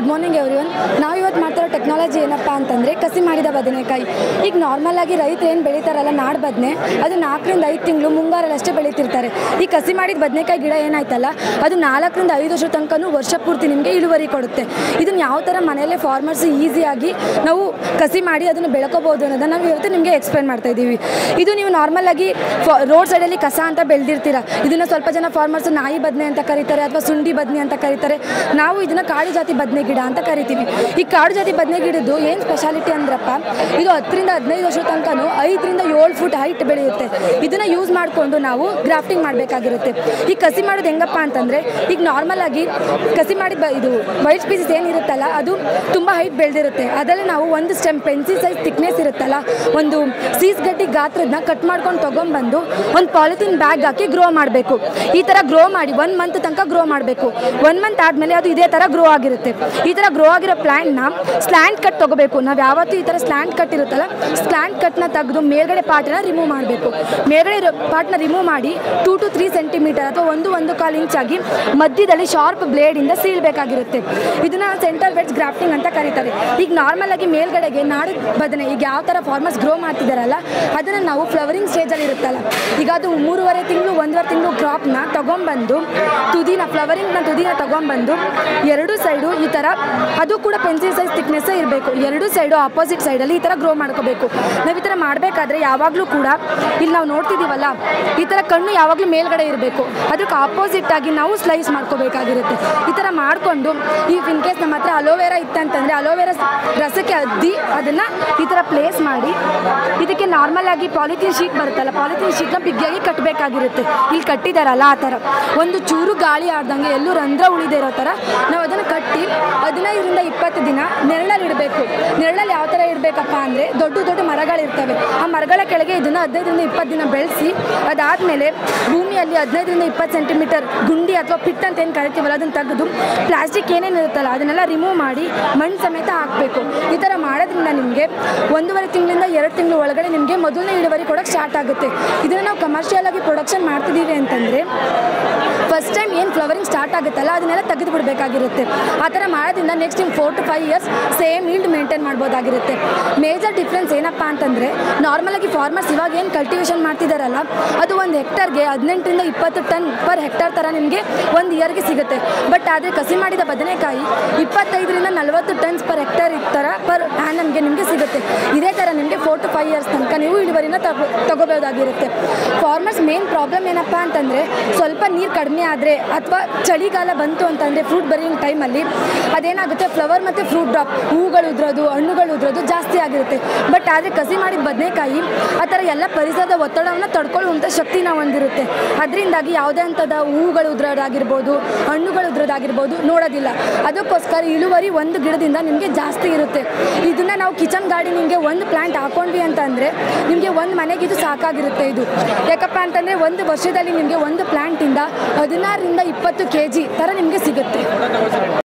Morning everyone. ನಾವು ಇವತ್ತು ಮಾಡ್ತಿರೋ ಟೆಕ್ನಾಲಜಿ ಏನಪ್ಪ ಅಂತಂದರೆ ಕಸಿ ಮಾಡಿದ ಬದನೆಕಾಯಿ. ಈಗ ನಾರ್ಮಲಾಗಿ ರೈತರು ಏನು ಬೆಳೀತಾರಲ್ಲ ನಾಡು ಬದನೆ, ಅದು 4 ರಿಂದ 5 ತಿಂಗಳು ಮುಂಗಾರಲ್ಲಿ ಅಷ್ಟೇ ಬೆಳೀತಿರ್ತಾರೆ. ಈ ಕಸಿ ಮಾಡಿದ ಬದನೆಕಾಯಿ ಗಿಡ ಏನಾಯ್ತಲ್ಲ ಅದು 4 ರಿಂದ 5 ವರ್ಷ ತನಕನೂ ವರ್ಷ ಪೂರ್ತಿ ನಿಮಗೆ ಇಳುವರಿ ಕೊಡುತ್ತೆ. ಇದನ್ನು ಯಾವ ಥರ ಮನೆಯಲ್ಲೇ ಫಾರ್ಮರ್ಸ್ ಈಸಿಯಾಗಿ ನಾವು ಕಸಿ ಮಾಡಿ ಅದನ್ನು ಬೆಳ್ಕೋಬೋದು ಅನ್ನೋದನ್ನು ನಾವು ಇವತ್ತು ನಿಮಗೆ ಎಕ್ಸ್ಪ್ಲೇನ್ ಮಾಡ್ತಾ ಇದ್ದೀವಿ. ಇದು ನೀವು ನಾರ್ಮಲಾಗಿ ರೋಡ್ ಸೈಡಲ್ಲಿ ಕಸ ಅಂತ ಬೆಳೆದಿರ್ತೀರ. ಇದನ್ನು ಸ್ವಲ್ಪ ಜನ ಫಾರ್ಮರ್ಸ್ ನಾಯಿ ಬದನೆ ಅಂತ ಕರೀತಾರೆ ಅಥವಾ ಸುಂಡಿ ಬದನೆ ಅಂತ ಕರೀತಾರೆ. ನಾವು ಇದನ್ನು ಕಾಡು ಜಾತಿ ಬದನೆ ಗಿಡ ಅಂತ ಕರಿತೀವಿ. ಈ ಕಾಡು ಜಾತಿ ಬದನೆ ಗಿಡದ್ದು ಏನು ಸ್ಪೆಷಾಲಿಟಿ ಅಂದ್ರಪ್ಪ, ಇದು 10 ರಿಂದ 15 ವರ್ಷ ತನಕನೂ 5 ರಿಂದ 7 ಫುಟ್ ಹೈಟ್ ಬೆಳೆಯುತ್ತೆ. ಇದನ್ನು ಯೂಸ್ ಮಾಡಿಕೊಂಡು ನಾವು ಗ್ರಾಫ್ಟಿಂಗ್ ಮಾಡಬೇಕಾಗಿರುತ್ತೆ. ಈ ಕಸಿ ಮಾಡೋದು ಹೆಂಗಪ್ಪ ಅಂತಂದರೆ, ಈಗ ನಾರ್ಮಲ್ ಆಗಿ ಕಸಿ ಮಾಡಿ ಇದು ವೈಟ್ ಸ್ಪೀಸಸ್ ಏನಿರುತ್ತಲ್ಲ ಅದು ತುಂಬ ಹೈಟ್ ಬೆಳೆದಿರುತ್ತೆ. ಅದರಲ್ಲಿ ನಾವು ಒಂದು ಸ್ಟೆಮ್ ಪೆನ್ಸಿಲ್ ಸೈಜ್ ಥಿಕ್ನೆಸ್ ಇರುತ್ತಲ್ಲ, ಒಂದು ಸೀಸ್ಗಡ್ಡಿ ಗಾತ್ರದನ್ನ ಕಟ್ ಮಾಡ್ಕೊಂಡು ತೊಗೊಂಡ್ಬಂದು ಒಂದು ಪಾಲಿಥೀನ್ ಬ್ಯಾಗ್ ಹಾಕಿ ಗ್ರೋ ಮಾಡಬೇಕು. ಈ ಥರ ಗ್ರೋ ಮಾಡಿ 1 ಮಂತ್ ತನಕ ಗ್ರೋ ಮಾಡಬೇಕು. 1 ಮಂತ್ ಆದಮೇಲೆ ಅದು ಇದೇ ಥರ ಗ್ರೋ ಆಗಿರುತ್ತೆ. ಈ ಥರ ಗ್ರೋ ಆಗಿರೋ ಪ್ಲ್ಯಾಂಟ್ನ ಸ್ಲ್ಯಾಂಟ್ ಕಟ್ ತೊಗೋಬೇಕು. ನಾವು ಯಾವತ್ತೂ ಈ ಥರ ಸ್ಲ್ಯಾಂಟ್ ಕಟ್ ಇರುತ್ತಲ್ಲ, ಸ್ಲ್ಯಾಂಟ್ ಕಟ್ನ ತೆಗೆದು ಮೇಲ್ಗಡೆ ಪಾರ್ಟನ್ನ ರಿಮೂವ್ ಮಾಡಬೇಕು. ಮೇಲ್ಗಡೆ ಪಾರ್ಟ್ನ ರಿಮೂವ್ ಮಾಡಿ 2 to 3 ಸೆಂಟಿಮೀಟರ್ ಅಥವಾ 1.25 ಇಂಚ್ ಆಗಿ ಮಧ್ಯದಲ್ಲಿ ಶಾರ್ಪ್ ಬ್ಲೇಡಿಂದ ಸೀಳಬೇಕಾಗಿರುತ್ತೆ. ಇದನ್ನು ಸೆಂಟರ್ ವೆಡ್ಜ್ ಗ್ರಾಫ್ಟಿಂಗ್ ಅಂತ ಕರೀತಾರೆ. ಈಗ ನಾರ್ಮಲ್ ಆಗಿ ಮೇಲ್ಗಡೆಗೆ ನಾಡು ಬದನೆ ಈಗ ಯಾವ ಥರ ಫಾರ್ಮರ್ಸ್ ಗ್ರೋ ಮಾಡ್ತಿದ್ದಾರಲ್ಲ ಅದನ್ನು ನಾವು ಫ್ಲವರಿಂಗ್ ಸ್ಟೇಜಲ್ಲಿ ಇರುತ್ತಲ್ಲ, ಈಗ ಅದು 3.5 ತಿಂಗಳು 1.5 ತಿಂಗಳು ಕ್ರಾಪ್ನ ತೊಗೊಂಬಂದು ಫ್ಲವರಿಂಗ್ನ ತುದಿನ ತೊಗೊಂಬಂದು 2 ಸೈಡು ಈ ಥರ, ಅದು ಕೂಡ ಪೆನ್ಸಿಲ್ ಸೈಜ್ ಥಿಕ್ನೆಸ್ಸೇ ಇರಬೇಕು. 2 ಸೈಡು ಆಪೋಸಿಟ್ ಸೈಡಲ್ಲಿ ಈ ಥರ ಗ್ರೋ ಮಾಡ್ಕೋಬೇಕು. ನಾವು ಈ ಥರ ಮಾಡಬೇಕಾದ್ರೆ ಯಾವಾಗಲೂ ಕೂಡ ಇಲ್ಲಿ ನಾವು ನೋಡ್ತಿದ್ದೀವಲ್ಲ ಈ ಥರ ಕಣ್ಣು ಯಾವಾಗಲೂ ಮೇಲ್ಗಡೆ ಇರಬೇಕು. ಅದಕ್ಕೆ ಆಪೋಸಿಟ್ ಆಗಿ ನಾವು ಸ್ಲೈಸ್ ಮಾಡ್ಕೋಬೇಕಾಗಿರುತ್ತೆ. ಈ ಥರ ಮಾಡಿಕೊಂಡು ಈಗ ಇನ್ ಕೇಸ್ ನಮ್ಮ ಹತ್ರ ಅಲೋವೆರಾ ಇತ್ತಂತಂದರೆ ಅಲೋವೆರಾ ರಸಕ್ಕೆ ಅದ್ದಿ ಅದನ್ನು ಈ ಥರ ಪ್ಲೇಸ್ ಮಾಡಿ ಇದಕ್ಕೆ ನಾರ್ಮಲ್ ಆಗಿ ಪಾಲಿಥೀನ್ ಶೀಟ್ ಬರುತ್ತಲ್ಲ, ಪಾಲಿಥೀನ್ ಶೀಟ್ನ ಬಿಗಿಯಾಗಿ ಕಟ್ಟಬೇಕಾಗಿರುತ್ತೆ. ಇಲ್ಲಿ ಕಟ್ಟಿದಾರಲ್ಲ ಆ ಥರ ಒಂದು ಚೂರು ಗಾಳಿ ಆಡ್ದಂಗೆ ಎಲ್ಲೂ ರಂಧ್ರ ಉಳಿದೇ ಇರೋ ಥರ ನಾವು ಅದನ್ನು ಕಟ್ಟಿ 15 ರಿಂದ 20 ದಿನ ನೆರಳಲ್ಲಿ ಇಡಬೇಕು. ನೆರಳಲ್ಲಿ ಯಾವ ಥರ ಇಡಬೇಕಪ್ಪ ಅಂದರೆ, ದೊಡ್ಡ ದೊಡ್ಡ ಮರಗಳಿರ್ತವೆ, ಆ ಮರಗಳ ಕೆಳಗೆ ಇದನ್ನು 15 ರಿಂದ 20 ದಿನ ಬೆಳೆಸಿ ಅದಾದಮೇಲೆ ಭೂಮಿಯಲ್ಲಿ 15 ರಿಂದ 20 ಸೆಂಟಿಮೀಟರ್ ಗುಂಡಿ ಅಥವಾ ಪಿಟ್ ಅಂತ ಏನು ಕರಿತೀವಲ್ಲ ಅದನ್ನು ತೆಗೆದು ಪ್ಲಾಸ್ಟಿಕ್ ಏನೇನು ಇರುತ್ತಲ್ಲ ಅದನ್ನೆಲ್ಲ ರಿಮೂವ್ ಮಾಡಿ ಮಣ್ಣು ಸಮೇತ ಹಾಕಬೇಕು. ಈ ಥರ ಮಾಡೋದ್ರಿಂದ ನಿಮಗೆ 1.5 ತಿಂಗಳಿಂದ 2 ತಿಂಗಳು ಒಳಗಡೆ ನಿಮಗೆ ಮೊದಲನೇ ಇಳುವರಿ ಕೊಡೋಕ್ಕೆ ಸ್ಟಾರ್ಟ್ ಆಗುತ್ತೆ. ಇದನ್ನು ನಾವು ಕಮರ್ಷಿಯಲ್ ಆಗಿ ಪ್ರೊಡಕ್ಷನ್ ಮಾಡ್ತಿದ್ದೀವಿ ಅಂತಂದರೆ ಫಸ್ಟ್ ಟೈಮ್ ಏನು ಫ್ಲವರಿಂಗ್ ಸ್ಟಾರ್ಟ್ ಆಗುತ್ತಲ್ಲ ಅದನ್ನೆಲ್ಲ ತೆಗೆದು ಬಿಡಬೇಕಾಗಿರುತ್ತೆ. ಆ ಥರ ಮಾಡೋದ್ರಿಂದ next 4 to 5 years same yield maintain ಮಾಡ್ಬೋದಾಗಿರುತ್ತೆ. ಮೇಜರ್ ಡಿಫ್ರೆನ್ಸ್ ಏನಪ್ಪ ಅಂತಂದರೆ, ನಾರ್ಮಲಾಗಿ ಫಾರ್ಮರ್ಸ್ ಇವಾಗ ಏನು ಕಲ್ಟಿವೇಷನ್ ಮಾಡ್ತಿದ್ದಾರಲ್ಲ ಅದು ಒಂದು ಹೆಕ್ಟರ್ಗೆ 18 ರಿಂದ 20 ಟನ್ ಪರ್ ಹೆಕ್ಟರ್ ಥರ ನಿಮಗೆ 1 ಇಯರ್ಗೆ ಸಿಗುತ್ತೆ. ಬಟ್ ಆದರೆ ಕಸಿ ಮಾಡಿದ ಬದನೆಕಾಯಿ 25 ರಿಂದ 40 ಟನ್ಸ್ ಪರ್ ಹೆಕ್ಟರ್ ಥರ ಪರ್ ಆ್ಯನಮ್ಗೆ ನಿಮಗೆ ಸಿಗುತ್ತೆ. ಇದೇ ಥರ ನಿಮಗೆ 4 to 5 ಇಯರ್ಸ್ ತನಕ ನೀವು ಇಳುವರಿನ ತಗೋಬೋದಾಗಿರುತ್ತೆ. ಫಾರ್ಮರ್ಸ್ ಮೇನ್ ಪ್ರಾಬ್ಲಮ್ ಏನಪ್ಪ ಅಂತಂದರೆ, ಸ್ವಲ್ಪ ನೀರು ಕಡಿಮೆ ಆದರೆ ಅಥವಾ ಚಳಿಗಾಲ ಬಂತು ಅಂತಂದರೆ ಫ್ರೂಟ್ ಬರಿಂಗ್ ಟೈಮಲ್ಲಿ ಅದೇನಾಗುತ್ತೆ, ಫ್ಲವರ್ ಮತ್ತು ಫ್ರೂಟ್ ಡ್ರಾಪ್ ಹೂಗಳು ಉದ್ರೋದು ಹಣ್ಣುಗಳು ಉದ್ರೋದು ಜಾಸ್ತಿ ಆಗಿರುತ್ತೆ. ಬಟ್ ಆದರೆ ಕಸಿ ಮಾಡಿದ ಬದನೆಕಾಯಿ ಆ ಥರ ಎಲ್ಲ ಪರಿಸರದ ಒತ್ತಡವನ್ನು ತಡ್ಕೊಳ್ಳುವಂಥ ಶಕ್ತಿನ ಹೊಂದಿರುತ್ತೆ. ಅದರಿಂದಾಗಿ ಯಾವುದೇ ಅಂಥದ್ದು ಹೂಗಳು ಉದ್ರೋದಾಗಿರ್ಬೋದು ಹಣ್ಣುಗಳು ಉದ್ರೋದಾಗಿರ್ಬೋದು ನೋಡೋದಿಲ್ಲ. ಅದಕ್ಕೋಸ್ಕರ ಇಳುವರಿ ಒಂದು ಗಿಡದಿಂದ ನಿಮಗೆ ಜಾಸ್ತಿ ಇರುತ್ತೆ. ಇದನ್ನು ನಾವು ಕಿಚನ್ ಗಾರ್ಡನಿಂಗ್ಗೆ ಒಂದು ಪ್ಲ್ಯಾಂಟ್ ಹಾಕೊಂಡ್ವಿ ಅಂತಂದರೆ ನಿಮಗೆ ಒಂದು ಮನೆಗೆ ಇದು ಸಾಕಾಗಿರುತ್ತೆ. ಇದು ಯಾಕಪ್ಪ ಅಂತಂದರೆ ಒಂದು ವರ್ಷದಲ್ಲಿ ನಿಮಗೆ ಒಂದು ಪ್ಲ್ಯಾಂಟಿಂದ 16 ರಿಂದ 20 kg ಥರ ನಿಮಗೆ ಸಿಗುತ್ತೆ.